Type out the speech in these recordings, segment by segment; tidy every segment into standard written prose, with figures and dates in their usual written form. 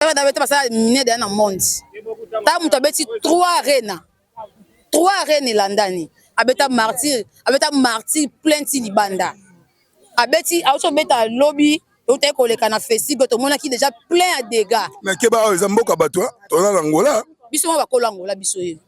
On avait passé miné dans le monde. T'as mon tabeti 3 reines landani. Abeta martyr plein de libanda. Abeti also beta lobby. Ote koleka na festival to mona ki déjà plein à dégâts. Mais keba ezamboka bato to na Angola. Biso ba ko Angola biso ye.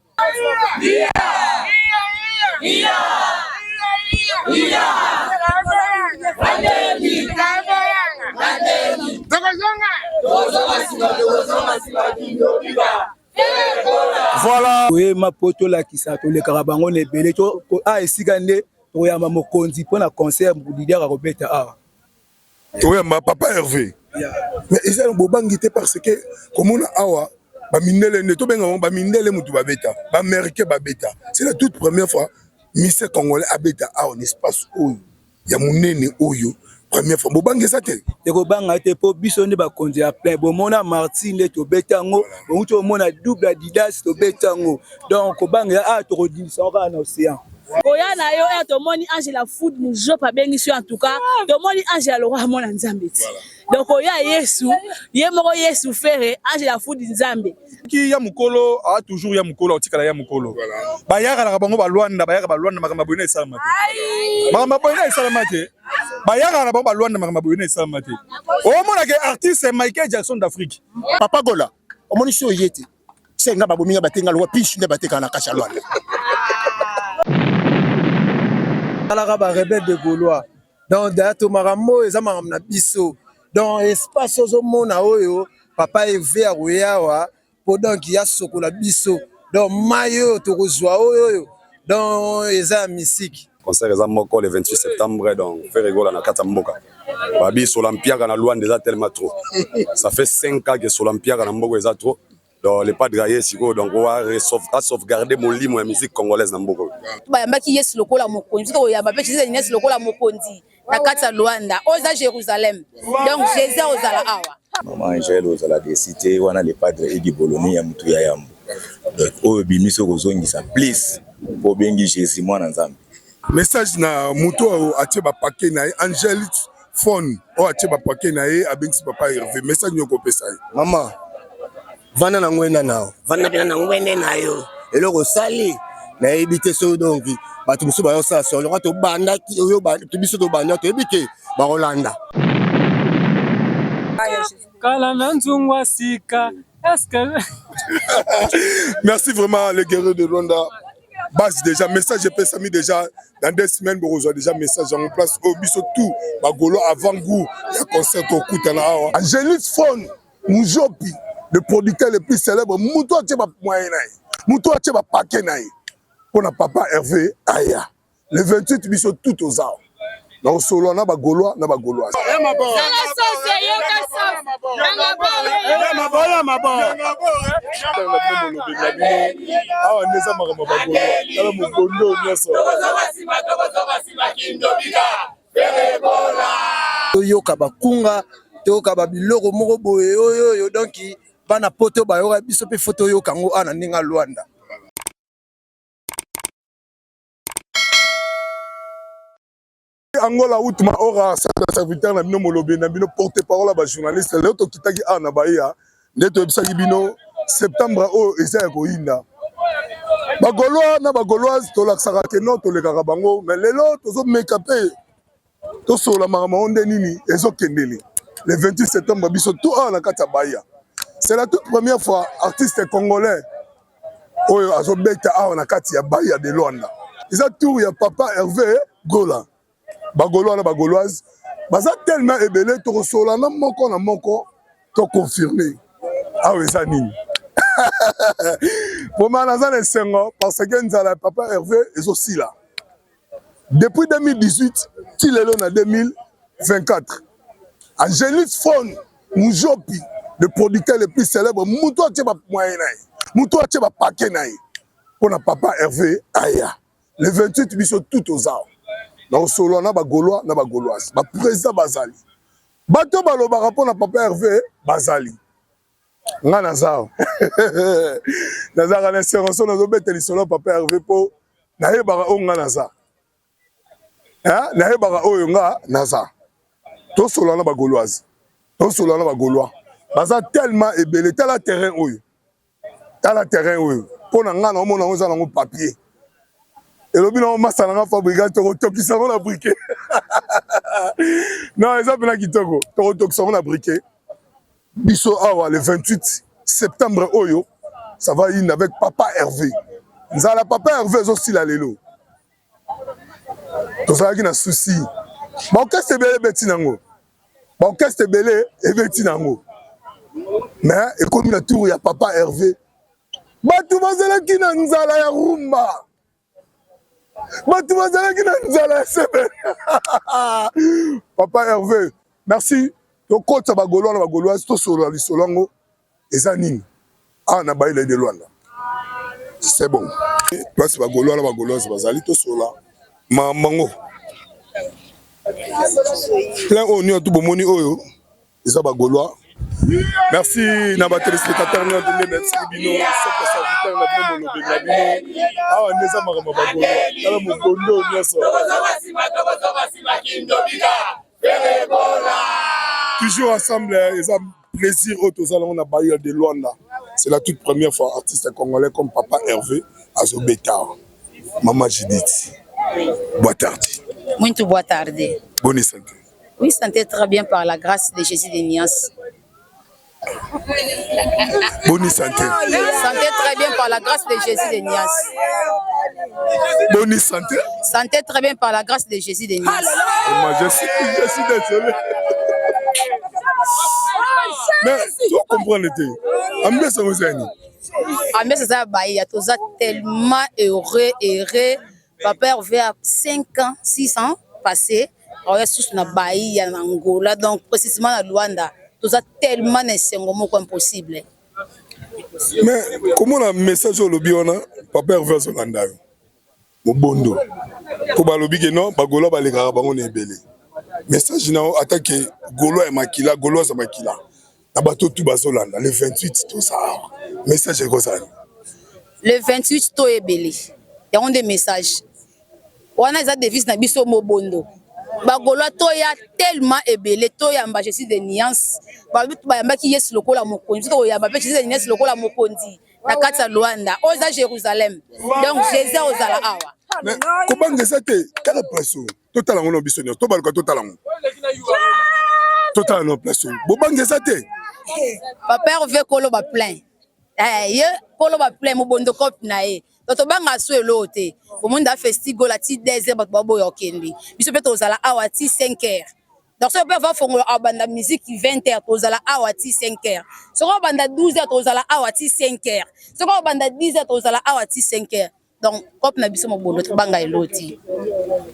Voilà. Oui, ma poto la qui ça le karabango ne belé to a esigande to ya mamokonzi pour na concert leader à Robert A. Oui, ma papa Hervé. Mais ils ont bobangité parce que comme on a awa ba mindele ne to benga ba mindele mutu ba beta ba américain ba beta. C'est la toute première fois Miss Congolais a beta a un espace où ya munene oyo première fois bobangé ça te ko banga te po biso ne ba konzi a plein bo mona Martine to betango bo to mona double Adidas to betango donc ko banga a to redinisa na océan. Oya na yo to moni Angela Food mujo pa bengi sur en tout cas to moni Angela lo wa mona nzambe ti donc oya Yesu ye moko Yesu fere Angela Food nzambe ki ya mukolo a toujours ya mukolo otikala ya mukolo ba yaka na bango ba Luanda makamba boyina esalama te makamba boyina esalama te ba yaka na bango ba Luanda makamba boyina esalama te o mona ke artiste Michael Jackson d'Afrique Papa Gola o moni so yete senga babominga batenga lo piche ne bateka na kasha Luanda. Ba rebelle de Gaulois donc dato marambo eza maram na biso donc espace ozo mona oyo papa Hervé aroyawa pendant qu'il y a sokola biso donc mayo to kozwa oyo donc eza musique concert eza moko le 28 septembre donc faire rigola na kata mboka babi Solampiaka na Luanda déjà tellement trop ça fait 5 ans que Solampiaka na mboko eza trop. Donc les pas de gailler siko donc on va sauvegarder mon limo la musique congolaise na mboko ba yambaki Yesu lokola mokonzi to ya ba pe Jésus Yesu lokola mokonzi na kati ya Luanda oza Jérusalem donc Jésus ozala awa maman Angèle ozala de cité wana les padres Edi Boloni ya mutu ya yambo donc o bimiso kozongisa please po bengi Jésus mwana nzambe message na mutu atie ba paquet na Angèle phone o atie ba paquet na ye abengisi papa Hervé message nyoko pesa Maman vana na ngwenda nao vana bina na ngwende na yo eloko sali na ebite so donc batu musu ba yo sa so lokwa to banda yo ba to biso to banda to ebike ba Rolanda kala nanzungwa sika est-ce merci vraiment les guerriers de Rwanda base déjà message pesami déjà dans 2 semaines vous reçoit déjà message en place au biso tout ba golo avant goût ya concert au kutana awa Angélique Phone Mujopi le producteur le plus célèbre, Moutou Tcheba Moyen, Moutou Tcheba Pakenai, pour papa Hervé Aya. Le 28, ils sont tout aux arts. Donc, solo, na ba Gaulois, na ba Gaulois. Yoka bakunga, yoka babiloko moko boye oyo donc bana poto ba yoka biso pe photo yo kango ana ninga Luanda. Angola outma ora serviteur na bino molobe na bino porte-parole ba journaliste le to kitaki ana baya neto ebisaki bino septembre o eza ko inda ba Gaulois na ba Gauloise to laksaka ke non to le karabango mais lelo tozo make up to sola mama onde nini ezo kendeli le 28 septembre biso tout ana kata baya. C'est la toute première fois artiste congolais oyo azobeta awa na kati ya baya de Luanda. Ils ont tour ya papa Hervé Gola. Ba Gaulois na ba Gauloise baza tellement ebelé to sola na moko to confirmer. Ah oui ça nini. Pour manazana esengo parce que nzala papa Hervé est aussi là. Depuis 2018 till est là en 2024. Angélique Phone Mujopi le producteur le plus célèbre, Moutou Tcheba Moyen, Moutou Tcheba Pakenai, pour papa Hervé Aya. Le 28, ils sont tout aux arts. Donc, solo, na ba Gaulois, na ba Gauloise. Ba président Bazali. Bato baloba rapport na papa Hervé Bazali. Nga nazao. Nazara na sérenson na zobete lisolo papa Hervé po na yebara o nga naza. Na yebara o nga naza. To solo na ba Gauloise. To solo na ba Gaulois. baza tellement ebele tala terrain oyo mpo na nga na omona ngo eza nango papier elobi nango masala nga fabrikant tokotokisa ngo na briquet non eza mpena kitoko tokotokisa ngo na briquet biso awa le 28 septembre oyo ça va in avec Papa Hervé nzala Papa Hervé ezosila lelo tozalaki na souci baorchestre ebele ebeti nango baorchestre ebele ebeti nango mais ekomi na tour ya Papa Hervé bato bazalaki na nzala ya rumba bato bazalaki na nzala ya sebe Papa Hervé merci tokota bagolwa na bagolwasi tosolola lisolo yango eza nini awa na bayila de Luanda c'est bon place bagolwa na bagolwasi bazali tosolola mamango plein oyo nyonso bomoni oyo eza bagolwa. Merci na ba téléspectateurs nous donner merci bino c'est serviteur na bino molobi na bino awa neza makamba bagolo tala mokondo nyonso toujours ensemble ils ont plaisir autour allons na Bahia de Luanda c'est la toute première fois artiste congolais comme Papa Hervé Azobeta Maman Judith boa tarde muito boa tarde bonne santé oui santé très bien par la grâce de Jésus de Nias. Bonne santé. Santé très bien par la grâce de Jésus de Nias. Bonne santé. Santé très bien par la grâce de Jésus de Nias. Moi, je suis désolé. Mais tu comprends le thé. Ambiance Mozani. Ambiance Zabaïa, tu es tellement heureux. Papa Hervé a 5 ans, 6 ans passé. On est tous na Bahia, en Angola, donc précisément à Luanda. Tout ça tellement nécessairement impossible. Mais comment le message au lobby on a Papa Hervé Zolanda Mobondo ko ba lobby que non ba golo ba le karabango na ebele message na attaquer golo et makila golo za makila na bato tout bazolanda le 28 tout ça message ko ça le 28 to ebele ya on des messages wana za devise na biso Mobondo bagolo toya tellement ebele toya mba Jésus de Nias ba ki Yesu lokola mokonzi to ya ba Jésus de Nias lokola mokonzi na kata Luanda oza Jérusalem donc Jésus ozala awa mais comment que ça te quelle pression total ngo no biso to baluka total ngo total no pression bo bange ça te Papa Hervé kolo ba plein ye kolo ba plein Mobondo cop na ye to banga so elote au monde a festival la ti 2h ba bobo yokendi biso pe tozala awa ti 5h donc so pe va fongola abanda musique 20h tozala awa ti 5h so ko banda 12h tozala awa ti 5h so ko banda 10h tozala awa ti 5h donc cop na biso Mobondo to banga eloti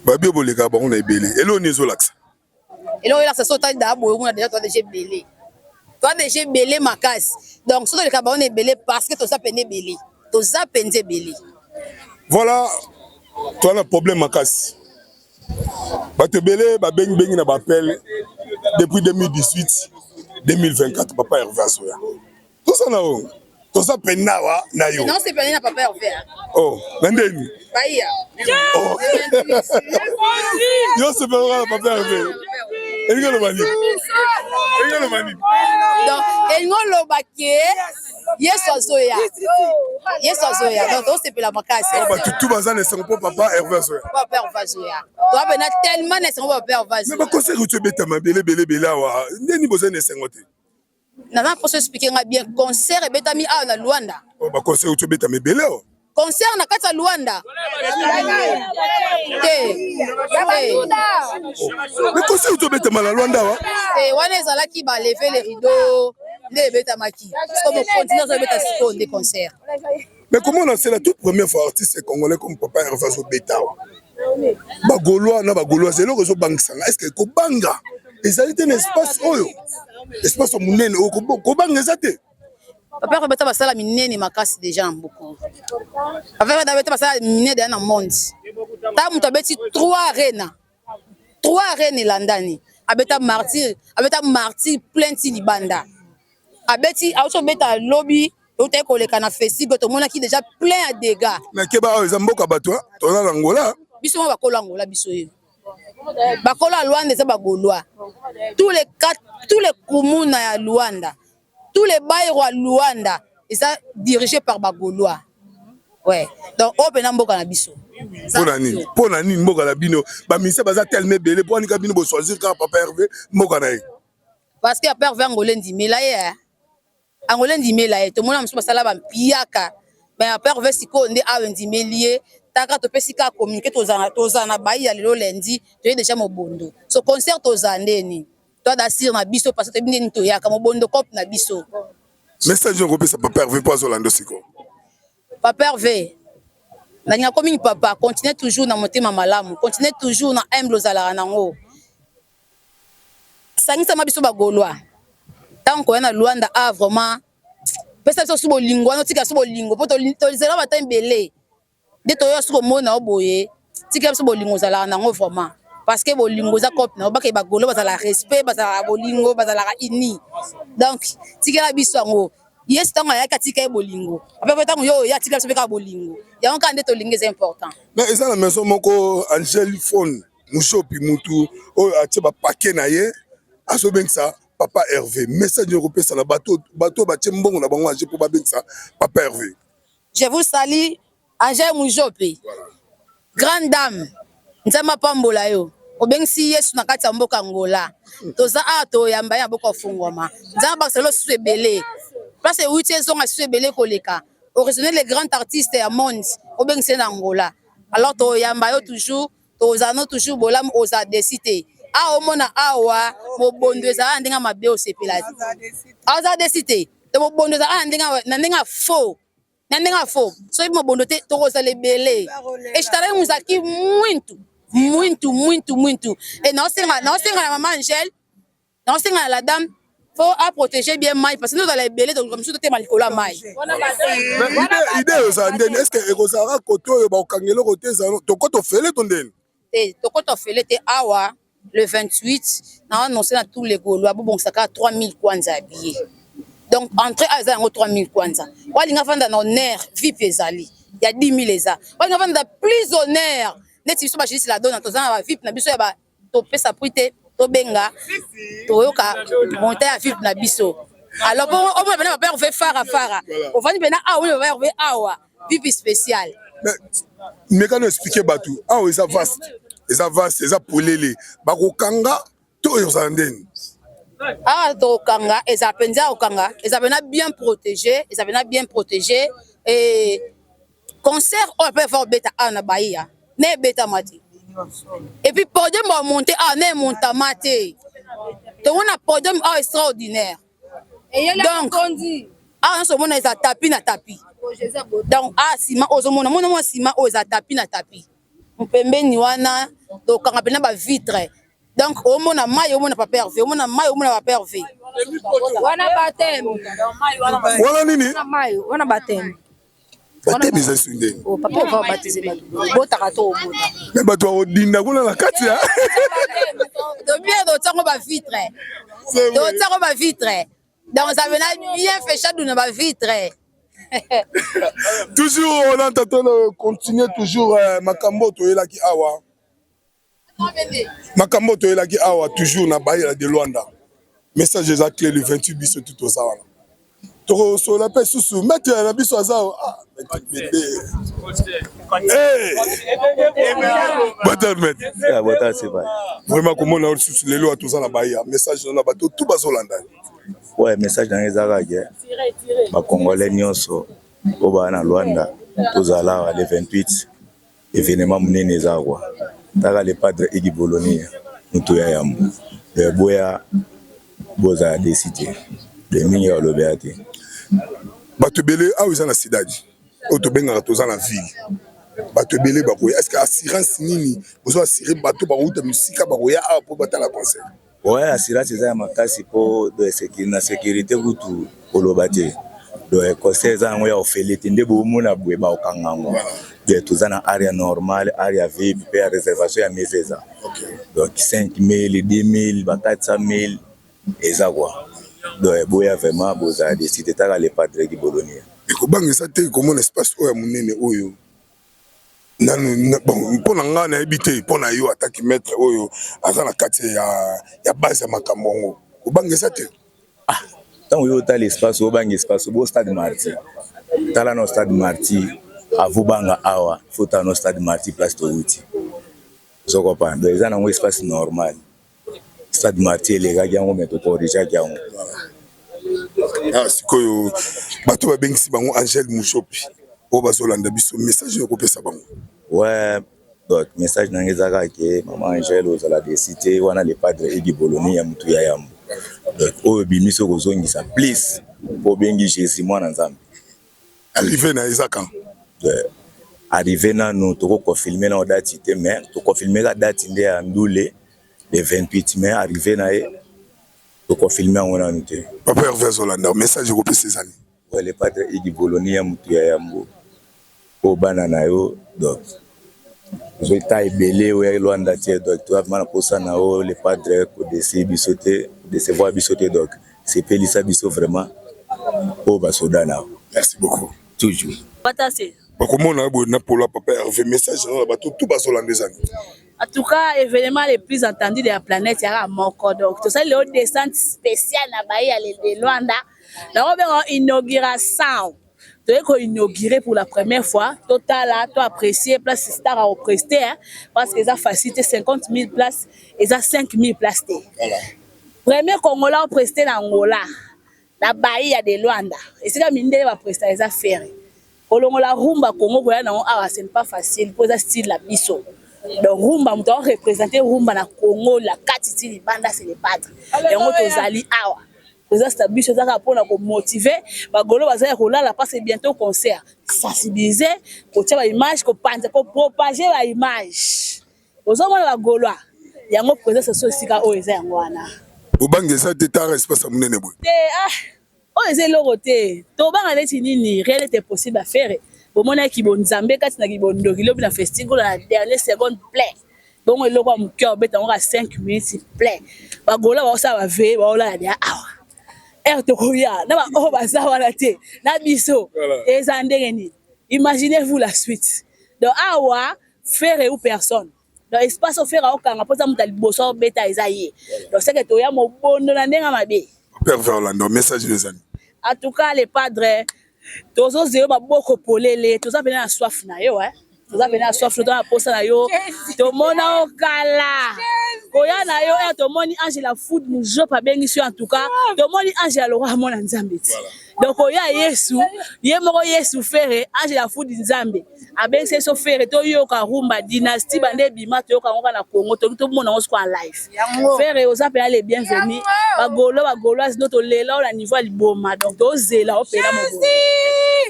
ba bio boleka ba on na ebele elo ni zolaxa elo la so ta da boyo on a déjà déjà belé toi déjà belé makasi donc so to le ka ba on ebele parce que to sa pene belé to za penze belé. Voilà, tu as un problème à casser. Bato belé, ba bengi na bapel depuis 2018, 2024, Papa Hervé Azoya. Tout ça na o. Tout ça pena wa na yo. Non, c'est pas na Papa Hervé. Oh, nandeni. Bahia. Oh. Yo c'est pas Papa Hervé. Engolo mani. Engolo mani. Donc, engolo baké. Yesu Azoya. Yesu Azoya. Donc, on s'est fait la makasi. Oh, bah tout bazane c'est pour Papa Hervé Azoya. Papa Hervé Azoya. Toi ben tellement c'est Papa Hervé Azoya. Mais ba conseil tu beta ma belé wa. Ndeni bozane sengote. Nana pour expliquer bien concert et betami a na Luanda. Oh ba conseil tu beta me belé. Concert na kata Luanda. Mais conseil tu beta ma Luanda wa. Wana ezalaki ba lever les rideaux. Les betamaki. Comme on continue à beta siko des concerts. Mais comment on a c'est la toute première fois artiste congolais comme Papa Hervé Azobeta. Bagoloa na bagoloa c'est le réseau bangsanga. Est-ce que kobanga ezalite un espace oyo. Espace munene o kobanga ezate. Papa Hervé beta basala minene makasi déjà beaucoup. Papa Hervé beta basala minene dans le monde. Ta muto beti 3 arènes landani. Abeta martyr plein ti libanda. Abeti auto beta lobby ote koleka na festival to mona ki déjà plein à dégâts. Mais keba ezamboka bato to na Angola. Biso ba kola Angola biso ye. Ba kola Luanda za ba Gaulois. Tous les kumuna ya Luanda. tous les bails à Luanda, ils sont dirigés par Bagolois. Ouais. Donc, on peut n'importe quoi biso. Pour nani mboka la bino. Ba mise baza tellement belé pour nika bino bo choisir quand papa Hervé mboka na. Parce que papa Hervé angolais dit mais là angolais dit mais là tout le monde mso sala ba piaka. Mais papa Hervé siko ndé a ndi melier. Taka to pesika communiquer tozana bayi ya lelo lundi, tu es déjà mobondo. So concert tozandeni. Toi d'assir na biso parce que bini to yaka mobondo cop na biso. Message on repère ça papa Hervé pas Zolando siko. Papa Hervé, na komi papa, continue toujours na motema malamu, continue toujours na humble ozala nango. Sangisa mabiso bagolwa. Tant qu'on na Luanda a vraiment pesa so subo lingo, no tika subo lingo, poto zela bata mbele. De to yo suko mona oboye, tika subo lingo ozala nango vraiment. Parce que bolingo za cop na ba ke bagolo bazala respect, bazala bolingo, bazala ini. Donc, tika la biso ngo yes tango ya katika bolingo après tango yo ya tika so beka bolingo ya on kande to lingue c'est important mais eza la maison moko Angel Phone mushopi mutu o atie ba paquet na ye aso bengisa papa Hervé message européen ça na bateau batie mbongo na bango aje pour ba bengisa papa Hervé. Je vous salue Angel Mujopi grande dame nzama pambola yo obengisi Yesu na kati ya mboka Angola toza ato yamba ya boko fungoma nzama Barcelone su ebele. Parce que 8e sont à belé koleka. Originaire les grands artistes à monde au ben c'est Angola. Alors to yamba toujours to zano toujours bolam oza décidé. A o mona awa mo bondo za andinga mabe o sepela. Oza décidé. To mo bondo za andinga na ndinga faux. Na ndinga faux. So mo bondo te to oza le belé. Et je t'arrête muzaki muito. Et non c'est la maman Angèle. Non c'est la dame. Faut protéger bien Maï parce que nous dans les belés donc comme ça tout mal cola Maï. Idée est-ce que ekozara koto ba okangelo côté za to koto fele ton den. To koto fele te awa le 28 na annoncé dans tous les Gaulois bon saka 3000 kwanza habillés. Donc entrée à ça 3000 kwanza. Wali nga fanda na honneur VIP ezali. Il y a 10 000 eza. Wali nga fanda plus honneur. Net biso ba juste la donne to za ba VIP na biso ya ba to pesa prité. Tobenga toyoka monter à vivre na biso alors pour au moins papa Hervé fara on va dire ah oui papa Hervé awa vivi spécial mais quand on expliquer batou ah oui ça vaste ça polele bakokanga to yo zandeni ah to kanga eza penza okanga eza bena bien protégé et concert on peut faire beta na Bahia ne beta mati. Et puis podium va monter à ne montamate. Donc on a podium extraordinaire. Donc ah on se monte à tapis na tapis. Donc ah sima ozomona mona sima oza tapis na tapis. Mpembeni wana to kanga pena ba vitre. Donc au mona maille au mona papa Hervé, au mona maille au mona papa Hervé. Wana batem. Wana nini? Wana batem. Batem ils sont oh papa va baptiser bota kato bota. Mais bato odinda kuna na kati ya. De bien de tango ba vitre. De tango ba vitre. Donc ça venait bien fait chadou na ba vitre. Toujours on entend continuer toujours makambo to elaki awa. Makambo to elaki awa toujours na Bahia de Luanda. Message exact le 28 biso tout au sawana. Toro so la paix sous mettre la biso azao ah Bata c'est pas vraiment comment on a sous les lois tout ça na Bahia message na bato tout bazolanda ouais message dans les arabe ba congolais nyonso o ba na Luanda tozala le 28 événement munene ezakwa taka le padre Egi Boloni mutu ya yambo de boya boza décider de mingi ya lobeate bato belé ah ils en la cidade auto benga toza na ville bato belé bakoya est-ce que assurance nini besoin assurer bato ba route musika bakoya ah pour battre la concert ouais assurance za makasi po de sécurité kutu olobate de concert za ngo ya ofelete ndebo mona bwe ba okangango de toza na area normale area VIP pe réservation ya meseza donc 5000 10000 ba 400000 eza quoi donc boya vraiment boza décider taka le padre Egi Boloni ekobanga ça te comment espace oyo munene oyo nanu bon pona nga na ebité pona yo attaque maître oyo aza na kati ya base ya makambo ngo obanga ça te ah Tant que tu as l'espace, au bang espace, au stade Marty. Tu as no stade Marty, à Vubanga Awa, il faut que tu stade Marty, place de route. Je comprends. Donc, ils ont un espace normal. Stade Marty, les gars qui ont mis au corrigé. Ah, sikoyo bato babengisi bango Angel Mushopi o bazolanda biso message ekopesa bango. Ouais, donc message nangezaka ke maman Angel ozala de cité wana le padre Edi Boloni ya mutu ya yambo. Donc oyo bimiso kozongisa please po bengi Jésus mwana nzambe. Arrivé na Isaka. Arrivé na nous to ko filmer na date te mais to ko filmer la date nde ya ndule le 28 mai arrivé na e to ko filmer ngona nte. Papa Hervé Zolanda message ekopesa ezani. Ouais, le padre Edi Boloni ya mutu ya yambo. Po bana na yo donc je taille belé ou Luanda tie donc tu vas mal posa na o le padre ko décevoir bisoté donc c'est pelisa biso vraiment o basoda na. Merci beaucoup. Toujours. Patase. Bakomona bo na polo Papa Hervé message na bato tout bazolanda ezani. En tout cas, événement les plus entendus de la planète, il y a un moko. Donc, tout ça, le haut descente spéciale à Bahia, de Luanda. Donc, on va inaugurer ça. Tu as inauguré pour la première fois. Total, tu as apprécié, place Star à prester, parce qu'ils ont facilité 50 000 places, ils ont 5 000 places. Premier Congolais a presté dans Angola, dans Bahia de Luanda. Et c'est comme une va prester, ils ont fait. Au long de la rumba, Congo, ce n'est pas facile, pour ça, style la biso. Donc rumba on doit représenter rumba na Congo la katiti libanda c'est les padres et on tozali awa ça stabiliser ça pour nous motiver bagolo bazaya kolala parce que bientôt concert sensibiliser ko tia ba image ko panza ko propager ba image ozomona bagolo yango présence so sika o eza yango wana bobangesa te tara espace munene boy o eza loko te to banga leti nini rien était possible à faire. Au moment qui bon Zambé quand na kibondo kilo na festival la dernière seconde plein bon le ko mu cœur beta on a 5 minutes plein bagola ba sa ba ve ba ola ya awa to koya na ba o ba sa wala te na biso ezandenge ni imaginez-vous la suite donc awa faire ou personne donc espace faire au kanga poza mutali boso beta ezaye donc c'est que to ya mo bondo na ndenga mabe Père Verlando message les amis. En tout cas les padres tozo zero ba boko polele toza venir na soif na yo toza venir na soif to na posa na yo to mona okala koya na yo to moni ange la food mujo pa bengi sur en tout cas to moni ange la roi mona nzambe donc koya Yesu ye moko Yesu fere ange la food nzambe abengi so fere to yo ka rumba dynastie bande bima to yo ka ngoka na Congo to mona on en live fere oza pe les bienvenus bagoloise notre lela au niveau liboma donc to zela o pela mo.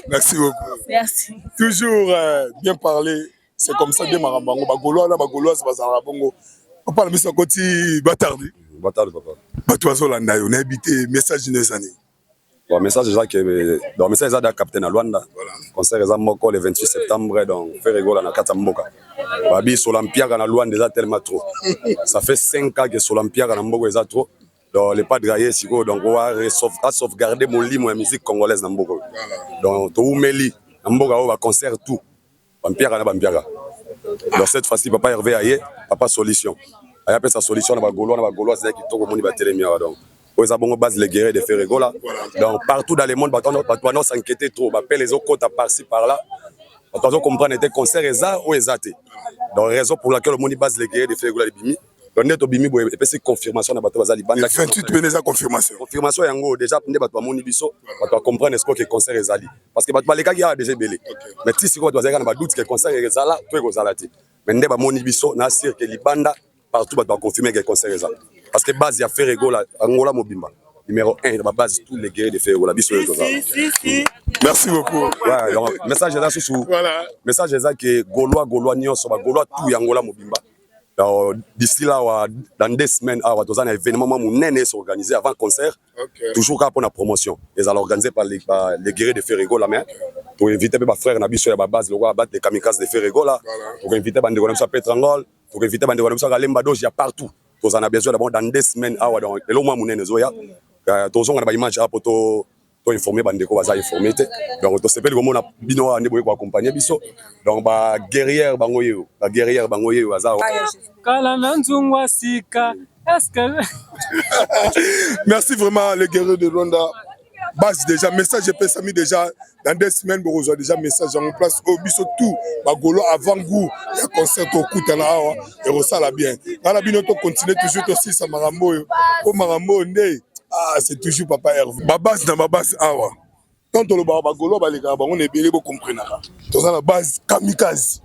Merci beaucoup. Merci. Toujours bien parler. C'est comme ça, bien marambango. Bagolois, la bagoloise, bazara bongo. On parle de ça côté batardi. Batardi, papa. Batoiso landa, on a habité message des années. Bon, message déjà que donc message déjà capitaine à Luanda. Concert les amoko le 28 septembre donc faire rigoler na Katamboka. Babi sur l'Empire na Luanda déjà tellement trop. Ça fait 5 ans que sur l'Empire na Mbogo déjà trop. Donc les pas de gailler siko donc on va sauvegarder mon lit la musique congolaise na Mbogo. Donc to umeli na Mbogo on va concert tout. Empire na Bambiaga. Donc cette fois-ci papa Hervé aye, papa solution. Aye appelle sa solution na bagolo c'est qui toko moni ba télémia donc. Aux abongo base les guerriers de Ferregola. Donc partout dans le monde on s'inquiéter trop, appelle les autres côtes par-ci par-là. On doit comprendre était concert eza ou ezate. Donc raison pour laquelle le monde base les guerriers de Ferregola les bimi. Donc net obimi boy et c'est confirmation na bato bazali banda 28 beneza confirmation. Confirmation yango déjà nde bato moni biso, bato comprendre est-ce que concert ezali parce que bato baleka ki a déjà belé. Mais si siko bato bazali na ba doute que concert ezala, to ekozala te. Mais nde ba moni biso na sir que libanda partout bato confirmer que concert ezali. Parce que base ya Ferregola Angola Mobimba numéro 1 de ma base tous les guerriers de Ferregola biso ezala. Merci beaucoup. Ouais, donc message là sous. Voilà. Message là que Gaulois nyonso ba Gaulois tout Angola Mobimba. D'ici là, dans 2 semaines, on a un événement organisé avant le concert, toujours pour la promotion. Ils allaient organiser par les guerriers de Ferregola, pour inviter mes frères Nabiso à la base, le roi battre des kamikazes de Ferregola, pour inviter les gens à Petrangol, pour inviter les gens à Galemba, il y a partout. Tous on a besoin d'abord dans 2 semaines, et le mois Mounene Zoya, tous on a des images pour informer bandeko baza informer donc to sepeli ko mona bino ande boye ko accompagner biso donc ba guerrière bangoyo baza kala nanzungwa sika est-ce que merci vraiment les guerriers de Rwanda base déjà message epesami déjà dans 2 semaines bokozwa déjà message en place au biso tout bagolo avant goût ya concert okutana awa ekosala bien ngana bino to continuer toujours tosisa makambo oyo po makambo oyo nde c'est toujours papa Hervé babase na babase awa quand tolobaka bagolo balekaka bango na ebele bocomprenaka toza na base kamikaze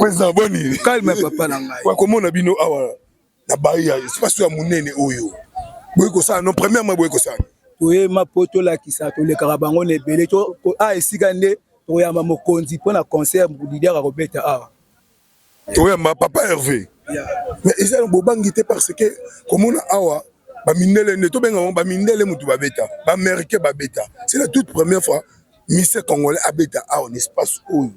président boni calme papa na ngai wakomona bino awa na baya espace ya monene oyo boye kosala non premièrement boye kosala toyema po tolakisa tolekaka bango na ebele esika nde toyamba mokonzi mpo na concert lider akobeta awa toyamba papa Hervé mais eza bobangi te parce que komona awa bamindele nde tobengaka bamindele mutu babeta baaméricain babeta c'est la toute première fois mise congolais abeta awa na espace oyo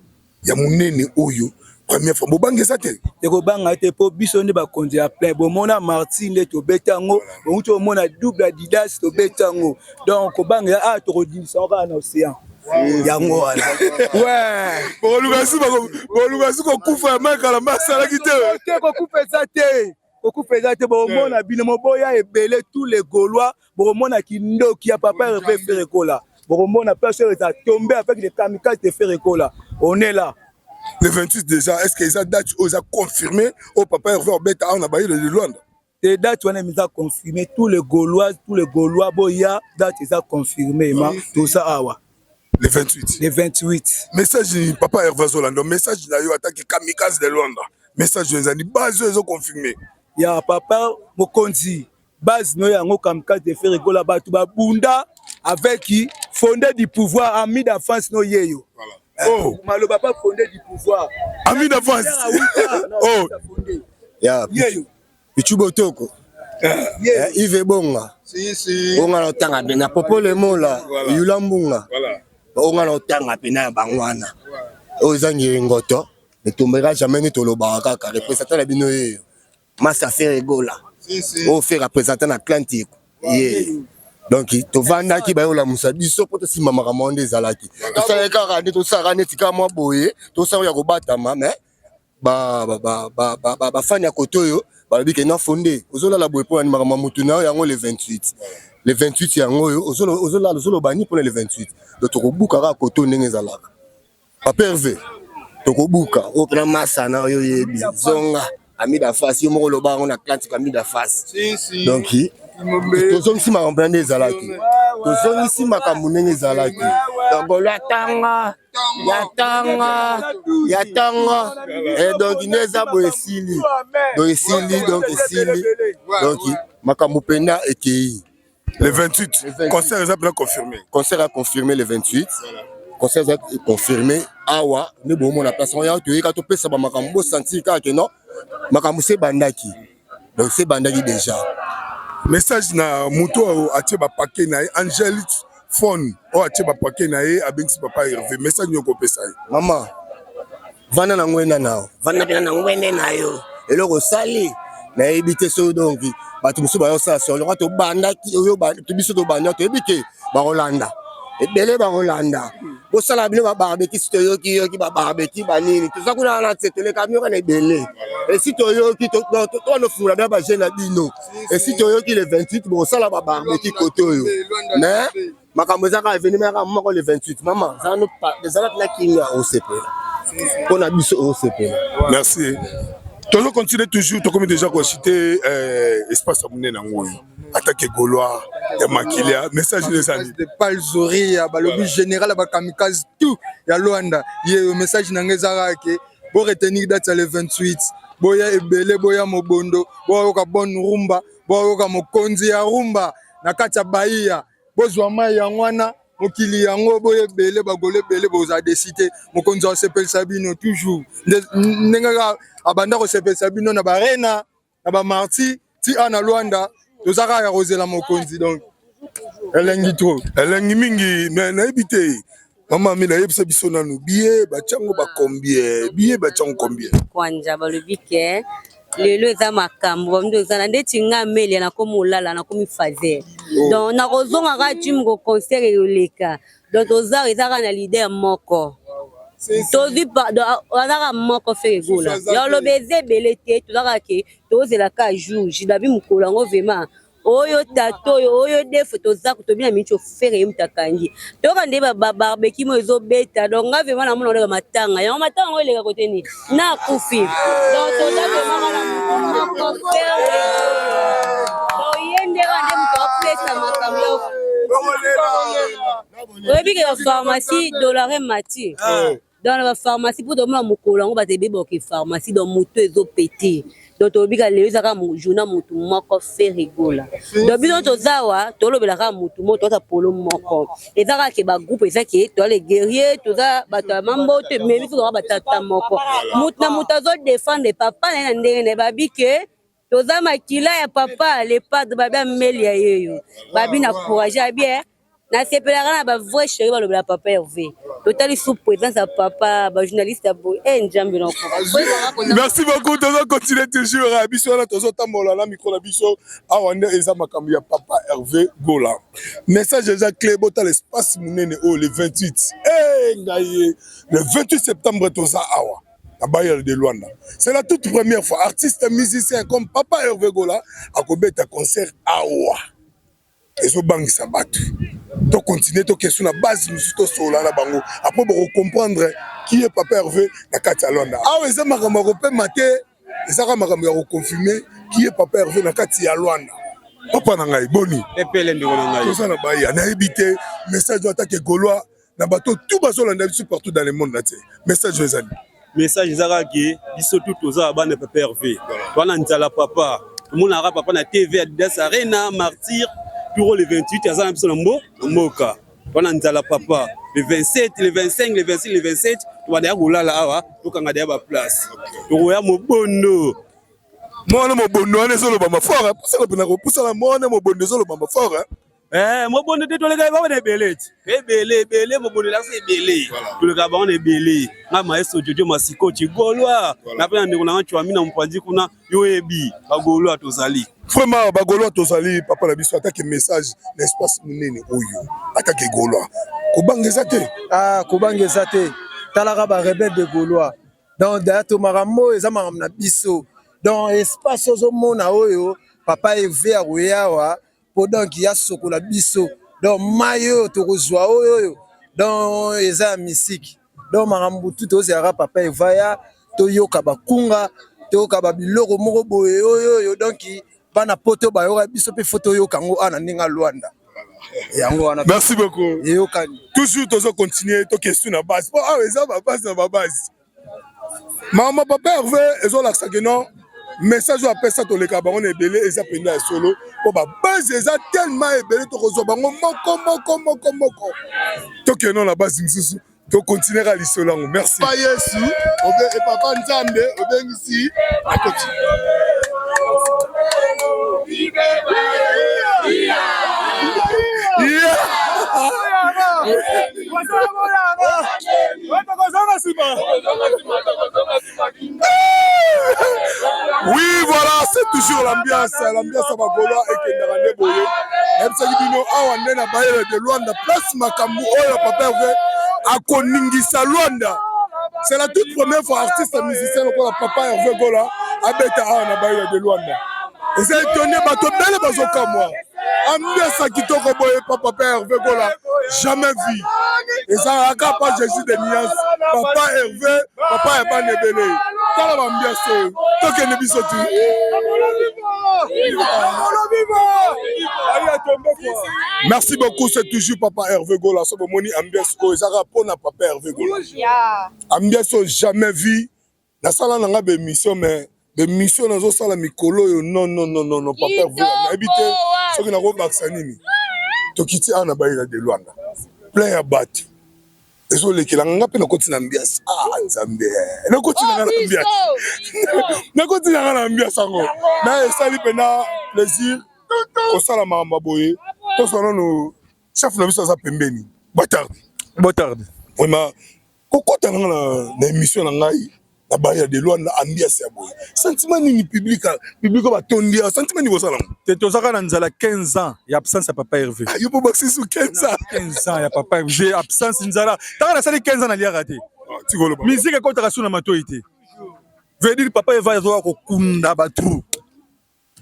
ya monene oyo première fois bobangi eza te ekobanga te mpo biso nde bakonzi ya plein bomona martin nde tobeta yango bonguti omona double adidas tobeta yango donc kobanga tokodimisa ngo kaka na océan yango wana bolukasi kokufa ya makala masalaki te kokufa eza te kokufa eza te bomona bino moboya ebele tous les gaulois bomona kindoki ya papa Hervé Ferekola bomona personne eza tombé avec des kamikazes de Ferekola on est là. Le 28 déjà, est-ce que les dates ont confirmé au papa Hervé Obeta on a baillé de Luanda? Les dates ont été confirmées, tous les Gaulois, boya, dates ont confirmées, tout ça awa. Le 28. Le 28. Message du papa Hervé Zolando, message de la attaque kamikaze de Luanda. Message de Zani, base ils ont confirmé. Il y a papa Mokonzi, base no yango kamikaze de faire rigola batu ba bunda avec qui fondé du pouvoir ami d'enfance no yeyo. Voilà. Oh, Maloba pas fondé du pouvoir. Ami d'avance. Oh, ya Pichubotoko. Yves Bonga. Si. Bonga no tanga bena popole mola. Yulambunga. Voilà. Bonga no tanga bena bangwana. Ozangi ngoto. Ne tombera jamais ne toloba kaka représenter la bino yeyo. Massa faire gola. Si. O faire représenter na Atlantique. Yeah. Donc tovanda ki bayo la musabiso poto si mama ramonde ezalaki to sala kaka ndi to sala neti ka mwa boye to sala ya kobatama mais ba fanya kotoyo ba biki na fondé ozola la boye po ni mama mutu na yango le 28 yango yo ozola bani pour le 28 donc to kobuka ka koto ndenge ezalaka papa Hervé to kobuka o na masa na yo yebi zonga ami da face yo moko lo ba on Atlantique ami da face donc tozongisi makambo nde ezalaki tozongisi makambo ndenge ezalaki donc yatanga et donc neza bo esili donc makambo penda ekei le 28 concert est confirmé. Concert a confirmé le 28. Concert est confirmé awa ne bo mona place on ya to yeka to pesa ba makambo sentir ka ke non makambo se bandaki donc c'est bandaki déjà. Message na muto atie ba paquet na Angelique phone o atie ba paquet na ye abengisi papa Hervé message nyoko pesa mama vana na ngwena nao vana pena na ngwene nayo eloko sali na ebite so donc batu musu ba yo sa so lo to banda ki yo ba to biso to banda to ebike ba Rolanda ebele ba Rolanda bo sala bino ba barbecue to yo ki ba barbecue ba nini to sa kuna na tele camion na ebele et si to yo ki to no fula ba jeune bino et si to yo ki le 28 bo sala ba barbecue koto yo mais makambo za ka venir maka moko le 28 maman ça nous pas des alats na kinga au CP on a biso au CP. Merci. Toujours continuer toujours to comme déjà ko citer espace amuné na ngoyo attaque gaulois ya makilia message les amis de Palzori ya balobi général ba kamikaze tout ya Luanda ye message na ngezaka ke bo retenir date le 28 boya ebele boya mobondo boya ka bonne rumba boya ka mokonzi ya rumba na kati ya Bahia bozwa mai ya ngwana mokili yango boye ebele bagole ebele boza décider mokonzi wa sepel sabino toujours nenga abanda ko sepel sabino na barena na ba marti ti ana Luanda tozaka ya rozela mokonzi donc elengi trop elengi mingi mais na ebité mama mina yebisa biso nanu billet bachango ba combien billet bachango combien kwanja balobi ke lelo eza makambo bamdo eza ndeti ngameli na komulala na komifazer donc na kozonga ka tim ko concert yoleka donc ozara ezaka na leader moko tozi pa azaka moko fegola ya lobeze belete tozaka ke tozela ka jour jidabi mukolo ngo vraiment oyo tato oyo defo toza kutobina micho fere yimtakangi toka ndeba barbecue mo ezobeta donc nga vraiment na mona matanga yango matanga oyo leka kote ni na kufi donc toza vraiment na mona fere oyende rande mto apesa makambo oyebi ke pharmacie dolare mati dans la pharmacie pour demander mon collant va te bébo que pharmacie dans moto ezopété donc obika le ezaka mu journal mutu moko fait rigola donc bino tozawa tolobela ka mutu moto ta polo moko ezaka ke ba groupe ezaki to les guerriers toza bata mambo te mais biso ba tata moko mutu na mutu zo défendre papa na ndenge ne babike toza makila ya papa les padres baba meli ya yeyo babi na courage bien na sepelaka na ba vrai chéri ba lobela papa Hervé total sous présence à papa ba journaliste à boy njambe na ko merci beaucoup tozo continuer toujours à biso na tozo tambola na micro na biso awande eza makambo ya papa Hervé Gola message déjà clé bota l'espace munene o le 28 ngaye le 28 septembre toza awa à Bayel de Luanda. C'est la toute première fois artiste musicien comme papa Hervé Gola a un concert awa. Et so bang sabatu. To continuer to question la base musique sola na bango. Après pour comprendre qui est papa Hervé na kati Luanda. Ah eza makambo pe maté, eza makambo ya confirmer qui est papa Hervé na kati ya Luanda. Papa na ngai boni. Epele ndiko na ngai. To ça na baya na ebité message doit attaquer Gaulois na bateau tout bazolanda biso partout dans le monde là. Message ezali. Message ezaka ki biso tout toza bana papa Hervé. Wana nzala papa. Mona ra papa na TV Adidas Arena Martyr pour le 28 azana biso na mboka. Wana nzala papa le 27, le 25, le 26, le 27 toba ya kolala awa tokanga ya ba place. Tokoya mobondo. Mwana mobondo wana ezoloba mafora, pusala pena ko pusala mwana mobondo ezoloba mafora. Mobondo te toleka ba na belete. Ebele mobondo la se ebele. Toleka ba na ebele. Nga maestro Jojo Masiko Chigolwa. Na pena ndeko na nchwa mina mpandi kuna yoebi bagolwa tozali. Vraiment bagolwa tozali papa na biso attaque message l'espace munene oyo. Attaque Gaulois. Kobangeza te. Ah kobangeza te. Talaka ba rebelle de Gaulois. Donc dato marambo ezama na biso. Dans espace ozomona oyo papa Hervé aroyawa pendant qu'il y a sokola biso donc mayo tokozwa oyo donc eza musique donc marambo tout ozera papa Evaya toyoka bakunga toyoka babiloko moko boye oyo donc bana poto bayoka biso pe photo yoka ngo ana ninga Luanda yango wana. Merci beaucoup. Yokani toujours tozo continuer to question na base po ah eza ba base na ba base mama papa Hervé ezolakisa que non message à personne to le cabaron ebele eza penda solo po ba base eza tellement ebele to kozo bango moko to que non la base misusu to continuer à l'isolango. Merci pa Yesu obe et papa Nzambe obengisi à côté oui, voilà, c'est toujours l'ambiance à Bagolo et Kendarande Boye. Même si Bino Awane na Bayel de Luanda, place Makambu, Oyo Papa Hervé, à Koningisa Luanda. C'est la toute première fois artiste musicien, le Papa Hervé Gola, à Beta na Bayel de Luanda. Et c'est étonné, bateau belle bazoka moi. Ambiance à Kitoko Boye, Papa Hervé Gola, jamais vu. Et ça a pas Jésus de Nias, Papa Hervé, Papa Hervé Nebele. Tala ambiance, toke ne bisotu. Merci beaucoup, c'est toujours Papa Hervé Gola. So moni ambiance ko ezaka pona Papa Hervé Gola. Ambiance jamais vu. Na sala nanga be mission mais de mission nazo sala mikolo yo non Papa Hervé na habité soki na ko baksa nini. Tokiti ana bayila de Luanda. Plein ya bati. Ezo lekela nga pe na kotina ambiance. Ah Nzambe. Na kotina nga ambiance. Na kotina nga ambiance ngo. Na esali pena plaisir. Ko sala mama boye. To sala no chef na biso za pembeni. Botarde. Vraiment kokota nga na émission na ngai. Na baya de Luanda ambiance ya boye. Sentiment ni public ba tondi, sentiment ni bosala. Te tozaka na nzala 15 ans ya absence ya Papa Hervé. Yo po baxi sous 15 ans. 15 ans ya Papa Hervé, absence nzala. Taka na sali 15 ans na liaka te. Tigolo ba. Musique ekotaka suna matoi te. Veut dire Papa Hervé azoka kokunda ba trou.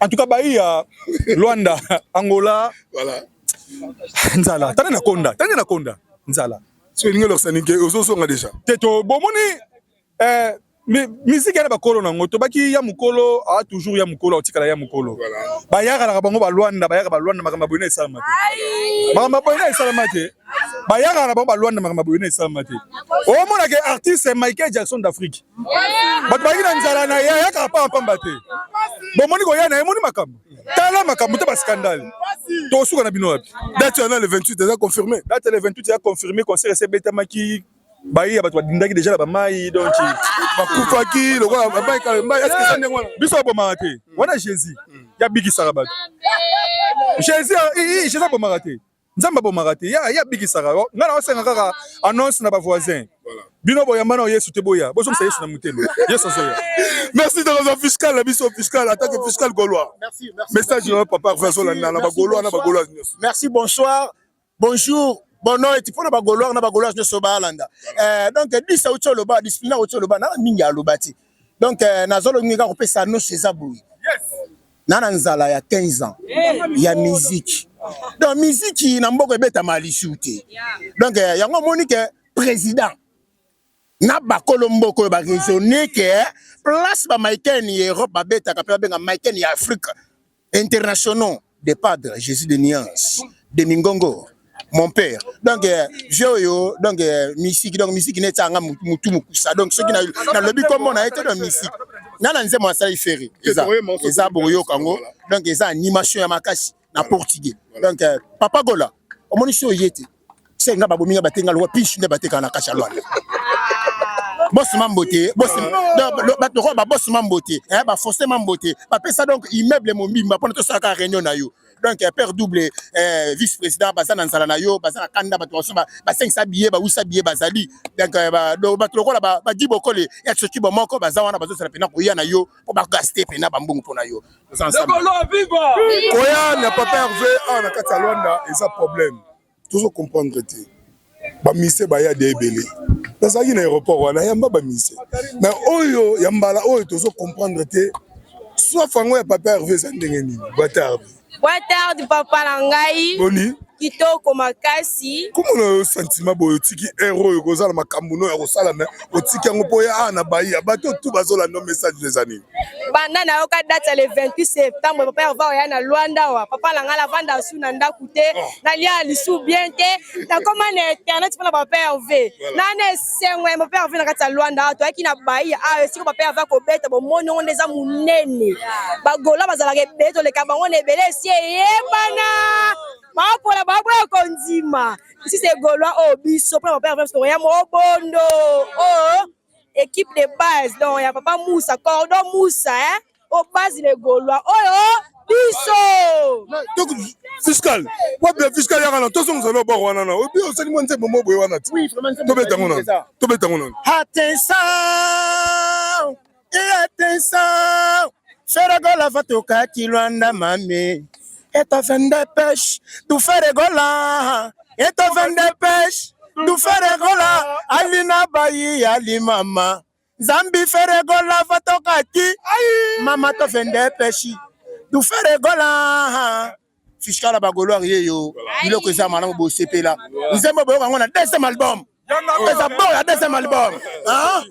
En tout cas, Bahia, Luanda, Angola, voilà. Nzala, tane na konda, Nzala. Ce que nous avons dit, nous avons déjà. Teto, bomoni, musique ya bakolo na ngoto baki ya mukolo a toujours ya mukolo otikala ya mukolo. Bayaka na bango ba Luanda makamba boyina esalama te. Makamba boyina esalama te. Bayaka na bango ba Luanda makamba boyina esalama te. O mona ke artiste Michael Jackson d'Afrique. Bato baki na Nzala na ya ka pa pamba te. Bomoni ko ya na emoni makambo. Tala makambo te ba scandale. To suka na bino wapi. Date le 28 déjà confirmé. Date le 28 déjà confirmé concert c'est Betamaki. Bahia bato badindaki déjà la mai donc bakufaki lokola mai est-ce que ça ndengwana biso bomaka te wana Jésus ya bikisaka bato Jésus bomaka te nzamba bomaka te ya bikisaka ngana osenga kaka annonce na ba voisin bino boyambana Yesu te boya bosomisa Yesu na mutema Yesu azoya. Merci de la fiscale la biso fiscale attaque fiscale gaulois. Merci message de papa Vincent na ba gaulois na ba gaulois. Merci, bonsoir, bonjour. Bon non et pour na bagoloa na bagoloa ne so ba landa donc disa ucho loba discipline ucho loba na mingi alobati donc nazolo nginga ko pesa no chez Boui. Yes. Nana Nzala ya 15 ans. Ya musique. Donc musique na mboko ebeta malisuté. Donc yango monique président na bakolo mboko ba raisonner que place ba Michael ni Europe ba beta ka benga Michael ni Afrique internationaux des padres Jésus de Nuance de Mingongo. Mon père donc joyo donc musique n'est pas mutu mukusa donc ceux qui na lobby comme on a été dans musique nana nze mo sala iferi eza boyo kango donc eza animation ya makasi na portugais donc papa Gola omoni so yete senga babominga batenga lwa pinch ne bateka na kasha lwana boss mambote boss boss mambote ba forcer mambote ba pesa donc immeuble momimba pour to saka réunion na yo. Donc père double vice-président bazana nzala na yo bazana kanda bato ba 500 billets ba 800 billets bazali donc ba tolokola ba dibokole ya tsoki bo moko bazawana bazosala pena koya na yo po ba gaster pena ba mbungu pona yo koya na papa Hervé na kati ya Luanda eza problème toujours comprendre te ba mise ba ya debele bazaki na aéroport wana yamba ba mise mais oyo yambala oyo toujours comprendre te soit fango ya papa Hervé za ndenge nini batarde. Boa tarde, papa Langai. Boni. Kitoko makasi. Comment le sentiment boyotiki héros yokozala makambuno ya kosala na otiki yango poya na Bahia bato tout bazola no message des années. Banda na yoka date le 28 septembre papa Hervé ya na Luanda wa papa Langa la vanda su na ndakute na lia lisu bien te na koma na internet pour papa Hervé. Na ne sengwe papa Hervé na kata Luanda to yaki na Bahia siko papa Hervé ko beta bo mono on eza munene. Bagola bazala ke beto le kabango ne bele sie yebana. Mapola babwa konzima. Ici c'est Gaulois au biso pour papa parce que y a mon bondo. Oh, équipe de base donc il y a papa Moussa, cordon Moussa hein. Au base les Gaulois. Oh, biso. Donc fiscal. Quoi bien fiscal ya na to so nzalo ba wana na. Obi o seli monte bomo boy wana. Oui, vraiment c'est. To beta ngona. To beta ngona. Attention. Et attention. Seragola vatoka ki Luanda mame. Et à vendre pêche, du faire gola. Et à vendre pêche, du faire gola. Alina bayi, ali mama. Zambi faire gola, fatokaki. Mama to vendre pêche, du faire gola. Fiscal bagolo yo. Il est que ça madame bo CP là. Nous aimons beaucoup on a deuxième album. Deuxième album. Hein?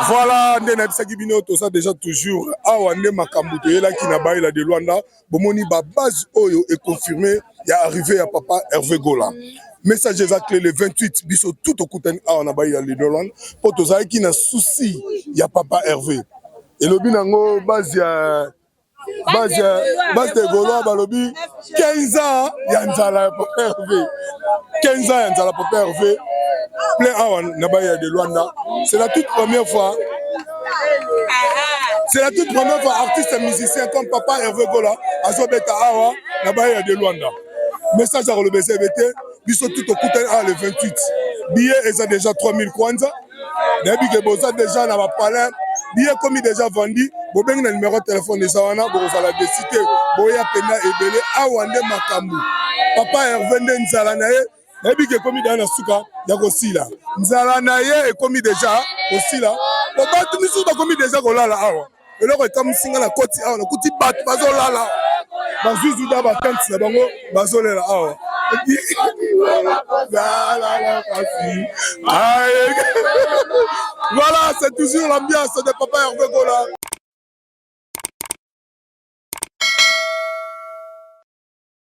Voilà, ndé na bisaki bino to ça déjà toujours awa ndé makambu to yela ki na Bahia de Luanda bomoni ba base oyo est confirmé ya arrivé à papa Hervé Gola. Message exact le 28 biso tout au kutani awa na Bahia de Luanda po to za ki na souci ya papa Hervé. Et lobi nango base de Gaulois balobi 15 ans ya nzala papa Hervé. 15 ans ya nzala papa Hervé. Plein awa na Bahia de Luanda. C'est la toute première fois. C'est la toute première fois artiste et musicien comme papa Hervé Gola azobeta awa na Bahia de Luanda. Message à le BCBT, biso tout au coup le 28. billet eza déjà 3000 kwanza nayebi ke boza déjà na bapalin billet komi déjà vendu bobengi na numéro de téléphone eza wana bokozala desite boya pena ebele awa nde makambo papa Hervé nde nzala na ye nayebi ke ekomi deja na suka ya kosila nzala na ye ekomi deja kosila po bato misusu bakomi deja kolala awa eloko ekamusinga na koti awa nakuti bato bazolala bazuzu da batante na bango bazolela awa voilà c'est toujours l'ambiance de papa Hervé Gola.